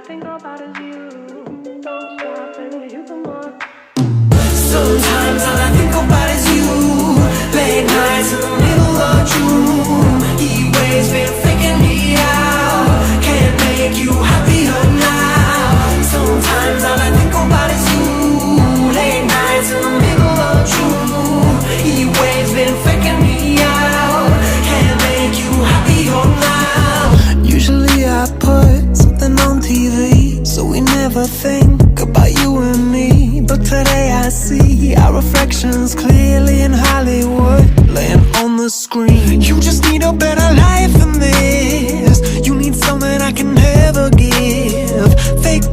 think about is you. Don't stop and you come on. Sometimes all I think about is you. Late nights in the middle of June. Heat waves been faking me out. Can't make you happier now. Sometimes all I think about is you. Late nights in the middle of June. Heat waves been faking me out. Can't make you happier now. Usually I put something on TV, so we never think about you and me. But today I see our reflections clearly in Hollywood, laying on the screen. You just need a better life than this. You need something I can never give. Fake